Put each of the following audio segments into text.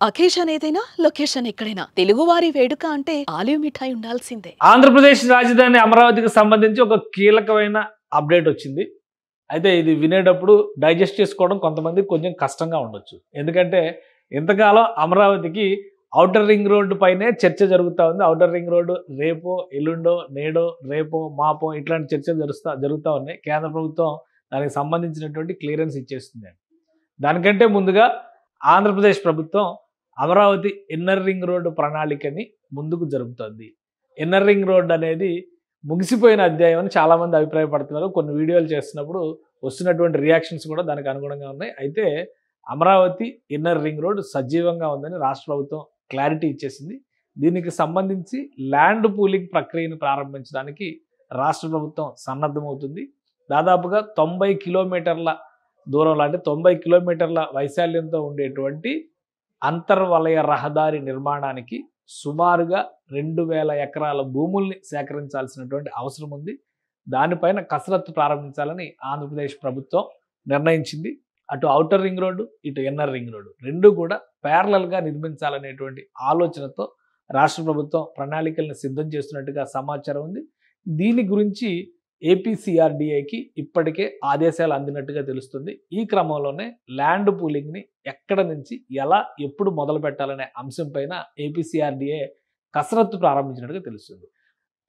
Occasion ఏదైనా location ఎక్కడైనా తెలుగువారి వేడుక అంటే ఆలివ్ మిఠాయి ఉండాల్సిందే. ఆంధ్రప్రదేశ్ రాజధాని అమరావతికి సంబంధించి ఒక కీలకమైన అప్డేట్ వచ్చింది. అయితే ఇది వినేటప్పుడు డైజెస్ట్ చేసుకోవడం కొంతమందికి కొంచెం కష్టంగా ఉండొచ్చు. ఎందుకంటే ఇంతకాలం అమరావతికి ఔటర్ రింగ్ రోడ్డు పైనే చర్చ జరుగుతూ ఉంది. ఔటర్ రింగ్ రోడ్డు రేపో ఎల్లుండో నేడో రేపో మాపో ఇట్లాంటి చర్చలు జరుగుతూ ఉన్నాయి. కేంద్ర ప్రభుత్వం దానికి సంబంధించినటువంటి క్లియరెన్స్ ఇచ్చేస్తుంది. దానికంటే ముందుగా ఆంధ్రప్రదేశ్ ప్రభుత్వం అమరావతి ఇన్నర్ రింగ్ రోడ్డు ప్రణాళికని ముందుకు జరుపుతోంది. ఇన్నర్ రింగ్ రోడ్ అనేది ముగిసిపోయిన అధ్యాయం అని చాలామంది అభిప్రాయపడుతున్నారు. కొన్ని వీడియోలు చేస్తున్నప్పుడు వస్తున్నటువంటి రియాక్షన్స్ కూడా దానికి అనుగుణంగా ఉన్నాయి. అయితే అమరావతి ఇన్నర్ రింగ్ రోడ్ సజీవంగా ఉందని రాష్ట్ర ప్రభుత్వం క్లారిటీ ఇచ్చేసింది. దీనికి సంబంధించి ల్యాండ్ పూలింగ్ ప్రక్రియను ప్రారంభించడానికి రాష్ట్ర ప్రభుత్వం సన్నద్ధమవుతుంది. దాదాపుగా 90 కిలోమీటర్ల దూరంలో అంటే 90 కిలోమీటర్ల వైశాల్యంతో ఉండేటువంటి అంతర్వలయ రహదారి నిర్మాణానికి సుమారుగా 2000 ఎకరాల భూముల్ని సేకరించాల్సినటువంటి అవసరం ఉంది. దానిపైన కసరత్తు ప్రారంభించాలని ఆంధ్రప్రదేశ్ ప్రభుత్వం నిర్ణయించింది. అటు ఔటర్ రింగ్ రోడ్డు, ఇటు ఇన్నర్ రింగ్ రోడ్డు రెండు కూడా ప్యారలల్గా నిర్మించాలనేటువంటి ఆలోచనతో రాష్ట్ర ప్రభుత్వం ప్రణాళికలను సిద్ధం చేస్తున్నట్టుగా సమాచారం ఉంది. దీని గురించి ఏపీసీఆర్డీఏకి ఇప్పటికే ఆదేశాలు అందినట్టుగా తెలుస్తుంది. ఈ క్రమంలోనే ల్యాండ్ పూలింగ్ని ఎక్కడ నుంచి ఎలా ఎప్పుడు మొదలు పెట్టాలనే అంశం పైన ఏపీసీఆర్డీఏ కసరత్తు ప్రారంభించినట్టుగా తెలుస్తుంది.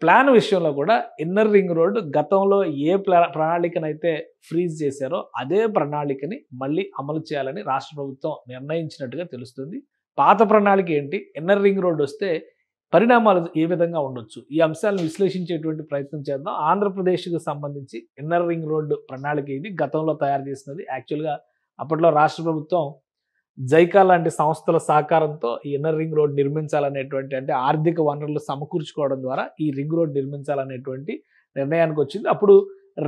ప్లాన్ విషయంలో కూడా ఇన్నర్ రింగ్ రోడ్డు గతంలో ఏ ప్రణాళికనైతే ఫ్రీజ్ చేశారో అదే ప్రణాళికని మళ్ళీ అమలు చేయాలని రాష్ట్ర ప్రభుత్వం నిర్ణయించినట్టుగా తెలుస్తుంది. పాత ప్రణాళిక ఏంటి, ఇన్నర్ రింగ్ రోడ్డు వస్తే పరిణామాలు ఏ విధంగా ఉండొచ్చు, ఈ అంశాలను విశ్లేషించేటువంటి ప్రయత్నం చేద్దాం. ఆంధ్రప్రదేశ్కి సంబంధించి ఇన్నర్ రింగ్ రోడ్డు ప్రణాళిక ఇది గతంలో తయారు చేసినది. యాక్చువల్గా అప్పట్లో రాష్ట్ర ప్రభుత్వం జైకా లాంటి సంస్థల సహకారంతో ఈ ఇన్నర్ రింగ్ రోడ్ నిర్మించాలనేటువంటి అంటే ఆర్థిక వనరులు సమకూర్చుకోవడం ద్వారా ఈ రింగ్ రోడ్ నిర్మించాలనేటువంటి నిర్ణయానికి వచ్చింది. అప్పుడు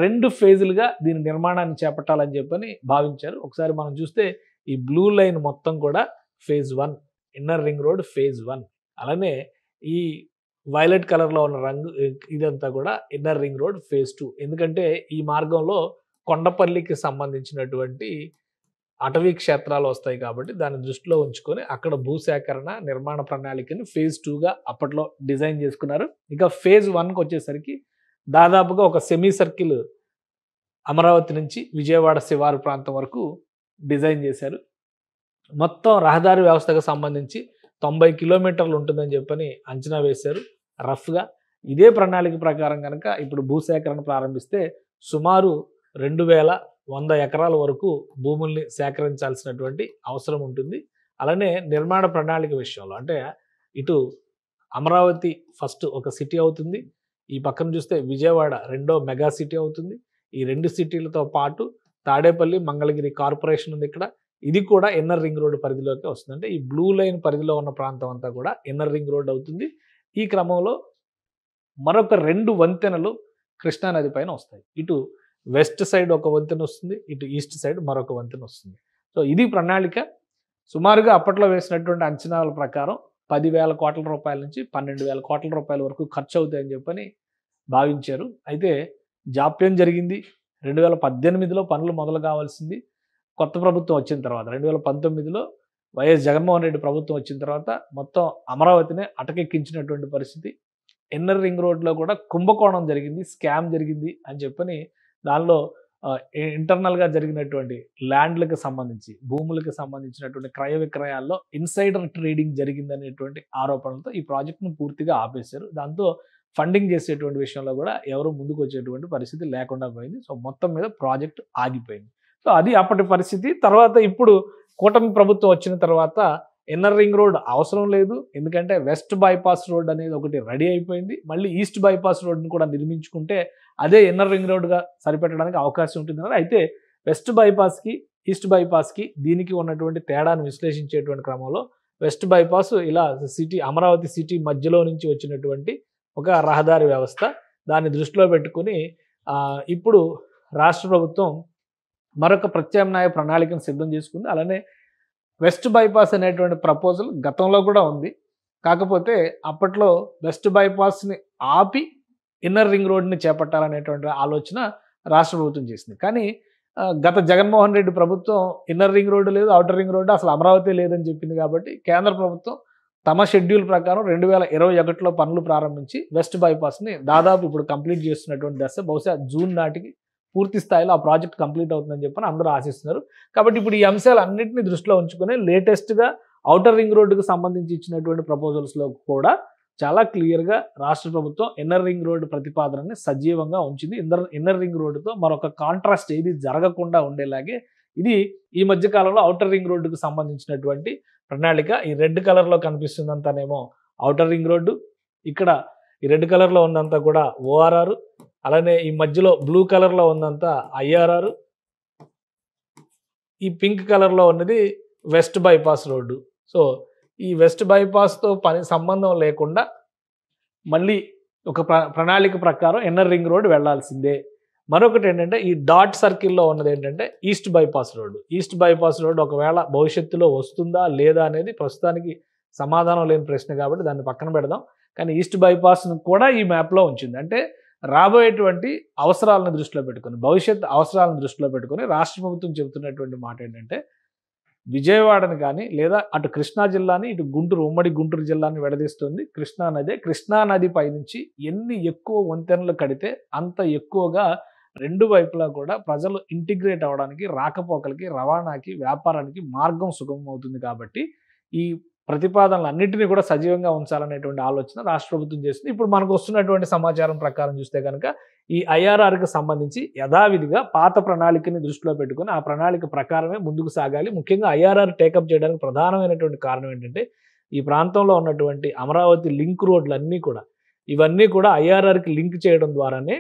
2 ఫేజులుగా దీని నిర్మాణాన్ని చేపట్టాలని చెప్పని భావించారు. ఒకసారి మనం చూస్తే ఈ బ్లూ లైన్ మొత్తం కూడా phase 1 inner ring road phase 1, అలానే ఈ వైలెట్ కలర్లో ఉన్న రంగు ఇదంతా కూడా ఇన్నర్ రింగ్ రోడ్ ఫేజ్ 2. ఎందుకంటే ఈ మార్గంలో కొండపల్లికి సంబంధించినటువంటి అటవీ క్షేత్రాలు వస్తాయి కాబట్టి దాన్ని దృష్టిలో ఉంచుకొని అక్కడ భూసేకరణ నిర్మాణ ప్రణాళికని ఫేజ్ 2గా అప్పట్లో డిజైన్ చేసుకున్నారు. ఇక ఫేజ్ 1కి వచ్చేసరికి దాదాపుగా ఒక సెమీ సర్కిల్ అమరావతి నుంచి విజయవాడ శివారు ప్రాంతం వరకు డిజైన్ చేశారు. మొత్తం రహదారి వ్యవస్థకు సంబంధించి 90 కిలోమీటర్లు ఉంటుందని చెప్పని అంచనా వేశారు రఫ్గా. ఇదే ప్రణాళిక ప్రకారం కనుక ఇప్పుడు భూసేకరణ ప్రారంభిస్తే సుమారు 2100 ఎకరాల వరకు భూముల్ని సేకరించాల్సినటువంటి అవసరం ఉంటుంది. అలానే నిర్మాణ ప్రణాళిక విషయంలో అంటే ఇటు అమరావతి ఫస్ట్ ఒక సిటీ అవుతుంది, ఈ పక్కన చూస్తే విజయవాడ రెండో మెగా సిటీ అవుతుంది. ఈ 2 సిటీలతో పాటు తాడేపల్లి మంగళగిరి కార్పొరేషన్ ఉంది ఇక్కడ, ఇది కూడా ఇన్నర్ రింగ్ రోడ్ పరిధిలోకి వస్తుంది. అంటే ఈ బ్లూ లైన్ పరిధిలో ఉన్న ప్రాంతం అంతా కూడా ఇన్నర్ రింగ్ రోడ్ అవుతుంది. ఈ క్రమంలో మరొక 2 వంతెనలు కృష్ణానది పైన వస్తాయి. ఇటు వెస్ట్ సైడ్ ఒక వంతెన వస్తుంది, ఇటు ఈస్ట్ సైడ్ మరొక వంతెన వస్తుంది. సో ఇది ప్రణాళిక. సుమారుగా అప్పట్లో వేసినటువంటి అంచనాల ప్రకారం 10,000 కోట్ల రూపాయల నుంచి 12,000 కోట్ల రూపాయల వరకు ఖర్చు అవుతాయని చెప్పని భావించారు. అయితే జాప్యం జరిగింది. 2018లో పనులు మొదలు కావాల్సింది కొత్త ప్రభుత్వం వచ్చిన తర్వాత 2019లో వైఎస్ జగన్మోహన్ రెడ్డి ప్రభుత్వం వచ్చిన తర్వాత మొత్తం అమరావతినే అటకెక్కించినటువంటి పరిస్థితి. ఇన్నర్ రింగ్ రోడ్లో కూడా కుంభకోణం జరిగింది, స్కామ్ జరిగింది అని చెప్పని దానిలో ఇంటర్నల్గా జరిగినటువంటి ల్యాండ్లకు సంబంధించి భూములకు సంబంధించినటువంటి క్రయ విక్రయాల్లో ఇన్సైడర్ ట్రేడింగ్ జరిగిందనేటువంటి ఆరోపణలతో ఈ ప్రాజెక్టును పూర్తిగా ఆపేశారు. దాంతో ఫండింగ్ చేసేటువంటి విషయంలో కూడా ఎవరు ముందుకు వచ్చేటువంటి పరిస్థితి లేకుండా పోయింది. సో మొత్తం మీద ప్రాజెక్ట్ ఆగిపోయింది. సో అది అప్పటి పరిస్థితి. తర్వాత ఇప్పుడు కూటమి ప్రభుత్వం వచ్చిన తర్వాత ఇన్నర్ రింగ్ రోడ్ అవసరం లేదు, ఎందుకంటే వెస్ట్ బైపాస్ రోడ్ అనేది ఒకటి రెడీ అయిపోయింది. మళ్ళీ ఈస్ట్ బైపాస్ రోడ్ని కూడా నిర్మించుకుంటే అదే ఇన్నర్ రింగ్ రోడ్గా సరిపెట్టడానికి అవకాశం ఉంటుంది. అయితే వెస్ట్ బైపాస్కి ఈస్ట్ బైపాస్కి దీనికి ఉన్నటువంటి తేడాను విశ్లేషించేటువంటి క్రమంలో వెస్ట్ బైపాస్ ఇలా సిటీ అమరావతి సిటీ మధ్యలో నుంచి వచ్చినటువంటి ఒక రహదారి వ్యవస్థ, దాన్ని దృష్టిలో పెట్టుకుని ఇప్పుడు రాష్ట్ర ప్రభుత్వం మరొక ప్రత్యామ్నాయ ప్రణాళికను సిద్ధం చేసుకుంది. అలానే వెస్ట్ బైపాస్ అనేటువంటి ప్రపోజల్ గతంలో కూడా ఉంది. కాకపోతే అప్పట్లో వెస్ట్ బైపాస్ని ఆపి ఇన్నర్ రింగ్ రోడ్ని చేపట్టాలనేటువంటి ఆలోచన రాష్ట్ర ప్రభుత్వం చేసింది. కానీ గత జగన్మోహన్ రెడ్డి ప్రభుత్వం ఇన్నర్ రింగ్ రోడ్డు లేదు, ఔటర్ రింగ్ రోడ్డు, అసలు అమరావతి లేదని చెప్పింది. కాబట్టి కేంద్ర ప్రభుత్వం తమ షెడ్యూల్ ప్రకారం 2021లో పనులు ప్రారంభించి వెస్ట్ బైపాస్ని దాదాపు ఇప్పుడు కంప్లీట్ చేస్తున్నటువంటి దశ. బహుశా జూన్ నాటికి పూర్తి స్థాయిలో ఆ ప్రాజెక్ట్ కంప్లీట్ అవుతుందని చెప్పని అందరూ ఆశిస్తున్నారు. కాబట్టి ఇప్పుడు ఈ అంశాలు అన్నింటినీ దృష్టిలో ఉంచుకొని లేటెస్ట్గా ఔటర్ రింగ్ రోడ్డుకు సంబంధించి ఇచ్చినటువంటి ప్రపోజల్స్లో కూడా చాలా క్లియర్గా రాష్ట్ర ప్రభుత్వం ఇన్నర్ రింగ్ రోడ్డు ప్రతిపాదనని సజీవంగా ఉంచింది. ఇన్నర్ రింగ్ రోడ్డుతో మరొక కాంట్రాస్ట్ ఏది జరగకుండా ఉండేలాగే ఇది ఈ మధ్య కాలంలో ఔటర్ రింగ్ రోడ్డుకు సంబంధించినటువంటి ప్రణాళిక. ఈ రెడ్ కలర్లో కనిపిస్తుందంతానేమో ఔటర్ రింగ్ రోడ్డు, ఇక్కడ ఈ రెడ్ కలర్లో ఉన్నంతా కూడా ఓఆర్ఆర్, అలానే ఈ మధ్యలో బ్లూ కలర్లో ఉన్నంతా ఐఆర్ఆర్, ఈ పింక్ కలర్లో ఉన్నది వెస్ట్ బైపాస్ రోడ్డు. సో ఈ వెస్ట్ బైపాస్తో సంబంధం లేకుండా మళ్ళీ ఒక ప్రణాళిక ప్రకారం ఇన్నర్ రింగ్ రోడ్ వెళ్లాల్సిందే. మరొకటి ఏంటంటే ఈ డాట్ సర్కిల్లో ఉన్నది ఏంటంటే east bypass road. East bypass road ఒకవేళ భవిష్యత్తులో వస్తుందా లేదా అనేది ప్రస్తుతానికి సమాధానం లేని ప్రశ్న కాబట్టి దాన్ని పక్కన పెడదాం. కానీ ఈస్ట్ బైపాస్ను కూడా ఈ మ్యాప్లో ఉంచింది. అంటే రాబోయేటువంటి అవసరాలను దృష్టిలో పెట్టుకొని, భవిష్యత్ అవసరాలను దృష్టిలో పెట్టుకొని రాష్ట్ర ప్రభుత్వం చెబుతున్నటువంటి మాట ఏంటంటే విజయవాడని కానీ లేదా అటు కృష్ణా జిల్లాని ఇటు గుంటూరు, ఉమ్మడి గుంటూరు జిల్లాని విడదీస్తుంది కృష్ణా నది. కృష్ణా నది పైనుంచి ఎన్ని ఎక్కువ వంతెనలు కడితే అంత ఎక్కువగా రెండు వైపులా కూడా ప్రజలు ఇంటిగ్రేట్ అవ్వడానికి, రాకపోకలకి, రవాణాకి, వ్యాపారానికి మార్గం సుగమం అవుతుంది. కాబట్టి ఈ ప్రతిపాదనలు అన్నింటినీ కూడా సజీవంగా ఉంచాలనేటువంటి ఆలోచన రాష్ట్ర ప్రభుత్వం చేస్తుంది. ఇప్పుడు మనకు వస్తున్నటువంటి సమాచారం ప్రకారం చూస్తే కనుక ఈ ఐఆర్ఆర్కి సంబంధించి యథావిధిగా పాత ప్రణాళికని దృష్టిలో పెట్టుకొని ఆ ప్రణాళిక ప్రకారమే ముందుకు సాగాలి. ముఖ్యంగా ఐఆర్ఆర్ టేకప్ చేయడానికి ప్రధానమైనటువంటి కారణం ఏంటంటే ఈ ప్రాంతంలో ఉన్నటువంటి అమరావతి లింక్ రోడ్లన్నీ కూడా ఇవన్నీ కూడా ఐఆర్ఆర్కి లింక్ చేయడం ద్వారానే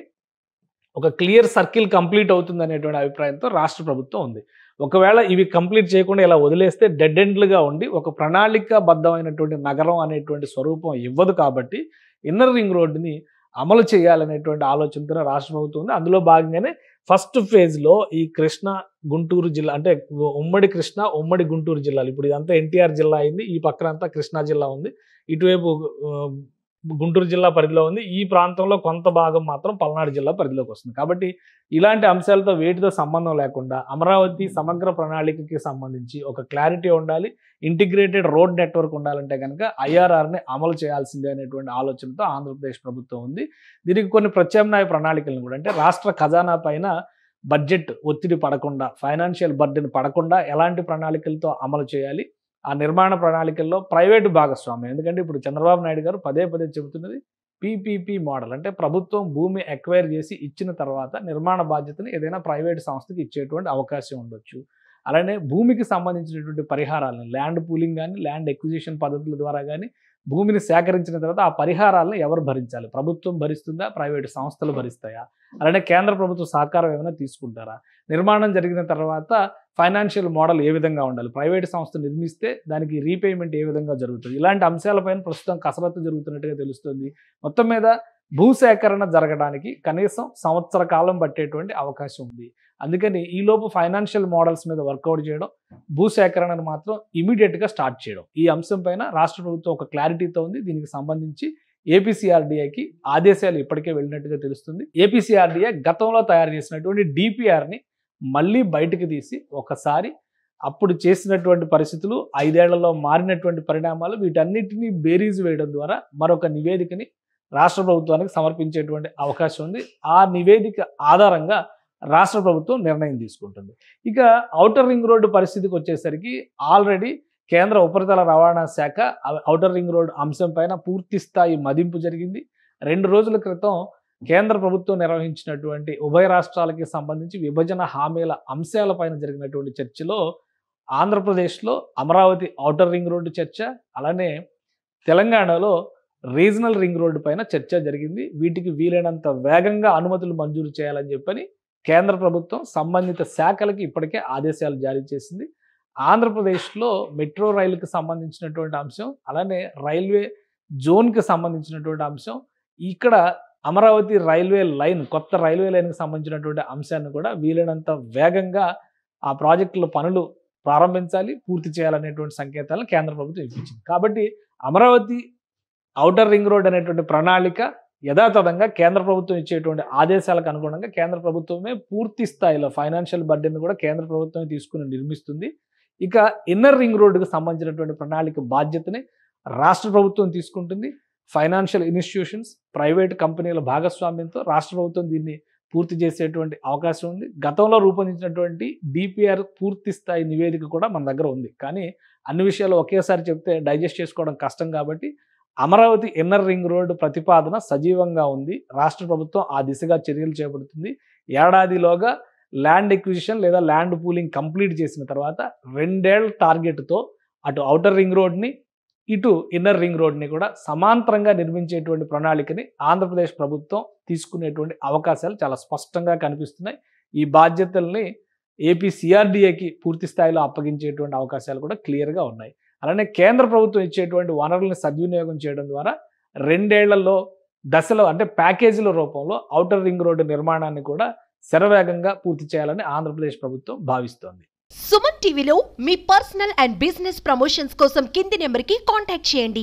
ఒక క్లియర్ సర్కిల్ కంప్లీట్ అవుతుంది అనేటువంటి అభిప్రాయంతో రాష్ట్ర ప్రభుత్వం ఉంది. ఒకవేళ ఇవి కంప్లీట్ చేయకుండా ఇలా వదిలేస్తే డెడ్ ఎండ్లుగా ఉండి ఒక ప్రణాళికాబద్ధమైనటువంటి నగరం అనేటువంటి స్వరూపం ఇవ్వదు. కాబట్టి ఇన్నర్ రింగ్ రోడ్డుని అమలు చేయాలనేటువంటి ఆలోచనతో రాష్ట్ర ప్రభుత్వం ఉంది. అందులో భాగంగానే ఫస్ట్ ఫేజ్లో ఈ కృష్ణా గుంటూరు జిల్లా, అంటే ఉమ్మడి కృష్ణా ఉమ్మడి గుంటూరు జిల్లాలు, ఇప్పుడు ఇదంతా ఎన్టీఆర్ జిల్లా అయింది, ఈ పక్కన అంతా కృష్ణా జిల్లా ఉంది, ఇటువైపు గుంటూరు జిల్లా పరిధిలో ఉంది, ఈ ప్రాంతంలో కొంత భాగం మాత్రం పల్నాడు జిల్లా పరిధిలోకి వస్తుంది. కాబట్టి ఇలాంటి అంశాలతో వేటితో సంబంధం లేకుండా అమరావతి సమగ్ర ప్రణాళికకి సంబంధించి ఒక క్లారిటీ ఉండాలి, ఇంటిగ్రేటెడ్ రోడ్ నెట్వర్క్ ఉండాలంటే కనుక ఐఆర్ఆర్ని అమలు చేయాల్సిందే అనేటువంటి ఆలోచనతో ఆంధ్రప్రదేశ్ ప్రభుత్వం ఉంది. దీనికి కొన్ని ప్రత్యామ్నాయ ప్రణాళికలను కూడా, అంటే రాష్ట్ర ఖజానా పైన బడ్జెట్ ఒత్తిడి పడకుండా, ఫైనాన్షియల్ బర్డెన్ పడకుండా ఎలాంటి ప్రణాళికలతో అమలు చేయాలి, ఆ నిర్మాణ ప్రణాళికల్లో ప్రైవేటు భాగస్వామ్యం. ఎందుకంటే ఇప్పుడు చంద్రబాబు నాయుడు గారు పదే పదే చెబుతున్నది పీపీపీ మోడల్, అంటే ప్రభుత్వం భూమి ఎక్వైర్ చేసి ఇచ్చిన తర్వాత నిర్మాణ బాధ్యతని ఏదైనా ప్రైవేట్ సంస్థకి ఇచ్చేటువంటి అవకాశం ఉండొచ్చు. అలానే భూమికి సంబంధించినటువంటి పరిహారాలను ల్యాండ్ పూలింగ్ కానీ ల్యాండ్ ఎక్విజిషన్ పద్ధతుల ద్వారా కానీ భూమిని సేకరించిన తర్వాత ఆ పరిహారాలను ఎవరు భరించాలి? ప్రభుత్వం భరిస్తుందా, ప్రైవేటు సంస్థలు భరిస్తాయా? అలానే కేంద్ర ప్రభుత్వ సహకారం ఏమైనా తీసుకుంటారా? నిర్మాణం జరిగిన తర్వాత ఫైనాన్షియల్ మోడల్ ఏ విధంగా ఉండాలి? ప్రైవేటు సంస్థ నిర్మిస్తే దానికి రీపేమెంట్ ఏ విధంగా జరుగుతుంది? ఇలాంటి అంశాలపైన ప్రస్తుతం కసరత్తు జరుగుతున్నట్టుగా తెలుస్తుంది. మొత్తం మీద భూసేకరణ జరగడానికి కనీసం సంవత్సర కాలం పట్టేటువంటి అవకాశం ఉంది. అందుకని ఈలోపు ఫైనాన్షియల్ మోడల్స్ మీద వర్కౌట్ చేయడం, భూసేకరణను మాత్రం ఇమీడియట్గా స్టార్ట్ చేయడం, ఈ అంశం పైన రాష్ట్ర ప్రభుత్వం ఒక క్లారిటీతో ఉంది. దీనికి సంబంధించి ఏపీసీఆర్డీఏకి ఆదేశాలు ఇప్పటికే వెళ్ళినట్టుగా తెలుస్తుంది. ఏపీసీఆర్డీఏ గతంలో తయారు చేసినటువంటి డిపిఆర్ని మళ్ళీ బయటకు తీసి ఒకసారి అప్పుడు చేసినటువంటి పరిస్థితులు, 5 ఏళ్లలో మారినటువంటి పరిణామాలు, వీటన్నిటినీ బేరీజు వేయడం ద్వారా మరొక నివేదికని రాష్ట్ర ప్రభుత్వానికి సమర్పించేటువంటి అవకాశం ఉంది. ఆ నివేదిక ఆధారంగా రాష్ట్ర ప్రభుత్వం నిర్ణయం తీసుకుంటుంది. ఇక ఔటర్ రింగ్ రోడ్డు పరిస్థితికి వచ్చేసరికి ఆల్రెడీ కేంద్ర ఉపరితల రవాణా శాఖ ఔటర్ రింగ్ రోడ్ అంశం పైన పూర్తి స్థాయి మదింపు జరిగింది. 2 రోజుల క్రితం కేంద్ర ప్రభుత్వం నిర్వహించినటువంటి ఉభయ రాష్ట్రాలకి సంబంధించి విభజన హామీల అంశాలపైన జరిగినటువంటి చర్చలో ఆంధ్రప్రదేశ్లో అమరావతి ఔటర్ రింగ్ రోడ్డు చర్చ, అలానే తెలంగాణలో రీజనల్ రింగ్ రోడ్డు పైన చర్చ జరిగింది. వీటికి వీలైనంత వేగంగా అనుమతులు మంజూరు చేయాలని చెప్పని కేంద్ర ప్రభుత్వం సంబంధిత శాఖలకి ఇప్పటికే ఆదేశాలు జారీ చేసింది. ఆంధ్రప్రదేశ్లో మెట్రో రైలుకి సంబంధించినటువంటి అంశం, అలానే రైల్వే జోన్కి సంబంధించినటువంటి అంశం, ఇక్కడ అమరావతి రైల్వే లైన్, కొత్త రైల్వే లైన్కి సంబంధించినటువంటి అంశాన్ని కూడా వీలైనంత వేగంగా ఆ ప్రాజెక్టుల పనులు ప్రారంభించాలి, పూర్తి చేయాలనేటువంటి సంకేతాలను కేంద్ర ప్రభుత్వం ఇప్పించింది. కాబట్టి అమరావతి ఔటర్ రింగ్ రోడ్ అనేటువంటి ప్రణాళిక యథాతథంగా కేంద్ర ప్రభుత్వం ఇచ్చేటువంటి ఆదేశాలకు అనుగుణంగా కేంద్ర ప్రభుత్వమే పూర్తి స్థాయిలో ఫైనాన్షియల్ బర్డెన్ కూడా కేంద్ర ప్రభుత్వమే తీసుకుని నిర్మిస్తుంది. ఇక ఇన్నర్ రింగ్ రోడ్డుకు సంబంధించినటువంటి ప్రణాళిక బాధ్యతని రాష్ట్ర ప్రభుత్వం తీసుకుంటుంది. ఫైనాన్షియల్ ఇన్స్టిట్యూషన్స్, ప్రైవేట్ కంపెనీల భాగస్వామ్యంతో రాష్ట్ర ప్రభుత్వం దీన్ని పూర్తి చేసేటువంటి అవకాశం ఉంది. గతంలో రూపొందించినటువంటి డిపిఆర్ పూర్తి స్థాయి నివేదిక కూడా మన దగ్గర ఉంది. కానీ అన్ని విషయాలు ఒకేసారి చెప్తే డైజెస్ట్ చేసుకోవడం కష్టం కాబట్టి అమరావతి ఇన్నర్ రింగ్ రోడ్డు ప్రతిపాదన సజీవంగా ఉంది. రాష్ట్ర ప్రభుత్వం ఆ దిశగా చర్యలు చేపడుతుంది. ఏడాదిలోగా ల్యాండ్ ఎక్విజిషన్ లేదా ల్యాండ్ పూలింగ్ కంప్లీట్ చేసిన తర్వాత 2 ఏళ్ల టార్గెట్తో అటు ఔటర్ రింగ్ రోడ్ని ఇటు ఇన్నర్ రింగ్ రోడ్ని కూడా సమాంతరంగా నిర్మించేటువంటి ప్రణాళికని ఆంధ్రప్రదేశ్ ప్రభుత్వం తీసుకునేటువంటి అవకాశాలు చాలా స్పష్టంగా కనిపిస్తున్నాయి. ఈ బాధ్యతల్ని ఏపీ సిఆర్డీఏకి పూర్తి స్థాయిలో అప్పగించేటువంటి అవకాశాలు కూడా క్లియర్గా ఉన్నాయి. అలానే కేంద్ర ప్రభుత్వం ఇచ్చేటువంటి వనరుల్ని సద్వినియోగం చేయడం ద్వారా 2 ఏళ్లలో దశలో అంటే ప్యాకేజీల రూపంలో ఔటర్ రింగ్ రోడ్డు నిర్మాణాన్ని కూడా శరవేగంగా పూర్తి చేయాలని ఆంధ్రప్రదేశ్ ప్రభుత్వం భావిస్తోంది. సుమన్ టీవీలో మీ పర్సనల్ అండ్ బిజినెస్ ప్రమోషన్స్ కోసం కింది నెంబర్కి కాంటాక్ట్ చేయండి.